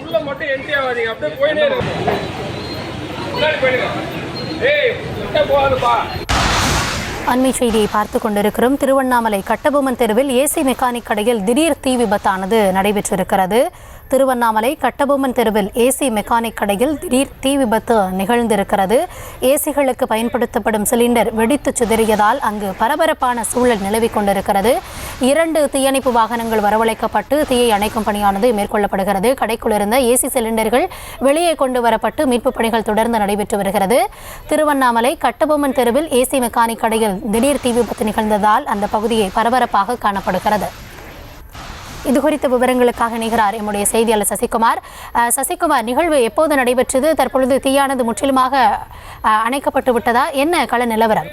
உள்ள மட்டும் என்ட்ரி ஆகாதீங்க, அப்படியே போயிட்டே இருக்கு. முன்னாடி போயிடுங்க. ஏய் போகாதுப்பா. அண்மை செய்தியை பார்த்து கொண்டிருக்கிறோம். திருவண்ணாமலை கட்டபொம்மன் தெருவில் ஏசி மெக்கானிக் கடையில் திடீர் தீ விபத்தானது நடைபெற்றிருக்கிறது. திருவண்ணாமலை கட்டபொம்மன் தெருவில் ஏசி மெக்கானிக் கடையில் திடீர் தீ விபத்து நிகழ்ந்திருக்கிறது. ஏசிகளுக்கு பயன்படுத்தப்படும் சிலிண்டர் வெடித்து சிதறியதால் அங்கு பரபரப்பான சூழல் நிலவிக் கொண்டிருக்கிறது. 2 தீயணைப்பு வாகனங்கள் வரவழைக்கப்பட்டு தீயை அணைக்கும் பணியானது மேற்கொள்ளப்படுகிறது. கடைக்குள் இருந்த ஏசி சிலிண்டர்கள் வெளியே கொண்டு வரப்பட்டு மீட்புப் பணிகள் தொடர்ந்து நடைபெற்று வருகிறது. திருவண்ணாமலை கட்டபொம்மன் தெருவில் ஏசி மெக்கானிக் கடையில் திடீர் தீ விபத்து நிகழ்ந்ததால் அந்த பகுதியை பரபரப்பாக காணப்படுகிறது. இது குறித்த விவரங்களுக்காக இணைகிறார் எம்முடைய செய்தியாளர் சசிகுமார். சசிகுமார், நிகழ்வு எப்போது நடைபெற்றது? தற்பொழுது தீயானது முற்றிலுமாக அணைக்கப்பட்டு விட்டதா? என்ன கள நிலவரம்?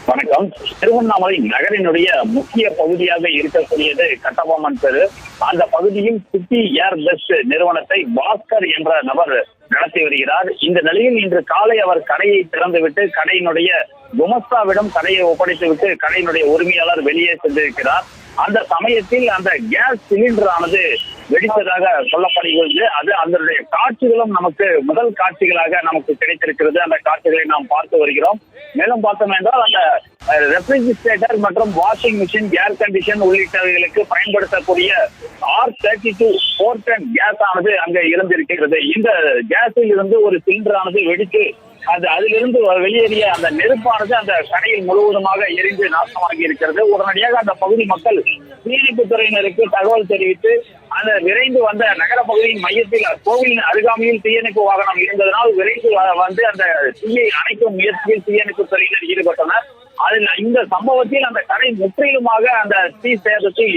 வணக்கம். திருவண்ணாமலை நகரினுடைய முக்கிய பகுதியாக இருக்கக்கூடியது கட்டபொம்மன் தெரு. அந்த பகுதியில் சிட்டி ஏர் பஸ் நிறுவனத்தை பாஸ்கர் என்ற நபர் நடத்தி வருகிறார். இந்த நிலையில் இன்று காலை அவர் கடையை திறந்துவிட்டு கடையினுடைய குமஸ்தாவிடம் கடையை ஒப்படைத்துவிட்டு கடையினுடைய உரிமையாளர் வெளியே சென்றிருக்கிறார். அந்த சமயத்தில் அந்த கேஸ் சிலிண்டர் ஆனது வெடித்ததாக சொல்லப்படுகிறது. அது அதனுடைய காட்சிகளும் நமக்கு முதல் காட்சிகளாக நமக்கு கிடைத்திருக்கிறது. அந்த காட்சிகளை நாம் பார்த்து வருகிறோம். மேலும் பார்த்தோம் என்றால் அந்த ரெஃப்ரிஜிரேட்டர் மற்றும் வாஷிங் மிஷின், ஏர் கண்டிஷன் உள்ளிட்டவைகளுக்கு பயன்படுத்தக்கூடிய R32 410 கேஸ் ஆனது அங்க இருந்திருக்கிறது. இந்த கேஸில் இருந்து ஒரு சிலிண்டர் ஆனது வெடித்து அதிலிருந்து வெளியேறிய அந்த நெருப்பானது அந்த கடையில் முழுவதுமாக எரிந்து நாசமாகி இருக்கிறது. உடனடியாக அந்த பகுதி மக்கள் தீயணைப்பு துறையினருக்கு தகவல் தெரிவித்து அந்த விரைந்து வந்த நகர பகுதியின் மையத்தில் கோவிலின் அருகாமையில் தீயணைப்பு வாகனம் இருந்ததனால் விரைந்து வந்து அந்த தீயை அணைக்கும் முயற்சியில் தீயணைப்பு துறையினர் ஈடுபட்டனர். அதில் இந்த சம்பவத்தில் அந்த கடை முற்றிலுமாக அந்த தீ சேதத்தை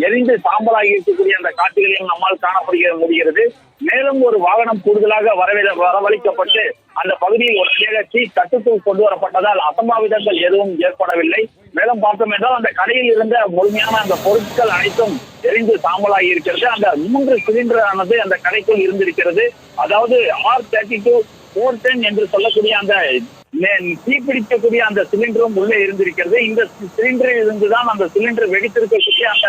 எரிந்து சாம்பலாகி இருக்கக்கூடிய அந்த காட்சிகளையும் நம்மால் காணப்படுகிற முடிகிறது. மேலும் ஒரு வாகனம் கூடுதலாக வரவழைக்கப்பட்டு அந்த பகுதியில் உடனடியாக தீ கட்டுக்குள் கொண்டு வரப்பட்டதால் அசம்பாவிதங்கள் எதுவும் ஏற்படவில்லை. மேலும் பார்த்தோம் என்றால் அந்த கடையில் இருந்த முழுமையான அந்த பொருட்கள் அனைத்தும் எரிந்து சாம்பலாகி இருக்கிறது. அந்த 3 சிலிண்டர் ஆனது அந்த கடைக்குள் இருந்திருக்கிறது. அதாவது R32 410 என்று சொல்லக்கூடிய அந்த தீப்பிடிக்கக்கூடிய அந்த சிலிண்டரும் உள்ளே இருந்திருக்கிறது. இந்த சிலிண்டரில் இருந்துதான் அந்த சிலிண்டர் வெடித்திருக்கக்கூடிய அந்த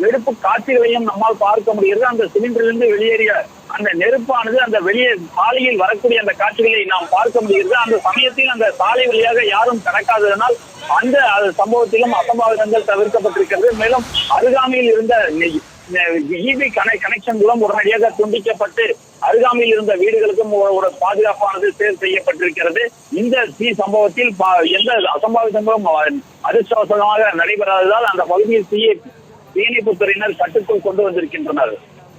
வெடிப்பு காட்சிகளையும் நம்மால் பார்க்க முடிகிறது. அந்த சிலிண்டரிலிருந்து வெளியேறிய அந்த நெருப்பானது அந்த வெளியே சாலையில் வரக்கூடிய அந்த காட்சிகளை நாம் பார்க்க முடிகிறது. அந்த சமயத்தில் அந்த சாலை வழியாக யாரும் கடக்காததனால் அந்த சம்பவத்திலும் அசம்பாவிதங்கள் தவிர்க்கப்பட்டிருக்கிறது. மேலும் அருகாமையில் இருந்த ஈபி கனெக்ஷன் மூலம் உடனடியாக துண்டிக்கப்பட்டு அருகாமையில் இருந்த வீடுகளுக்கும் ஒரு பாதுகாப்பானது தேர்வு செய்யப்பட்டிருக்கிறது. இந்த தீ சம்பவத்தில் எந்த அசம்பாவிதங்களும் அதிர்ஷ்டவசமாக நடைபெறாததால் அந்த பகுதியில் தீயணைப்பு துறையினர் கட்டுக்குள் கொண்டு வந்திருக்கின்றனர்.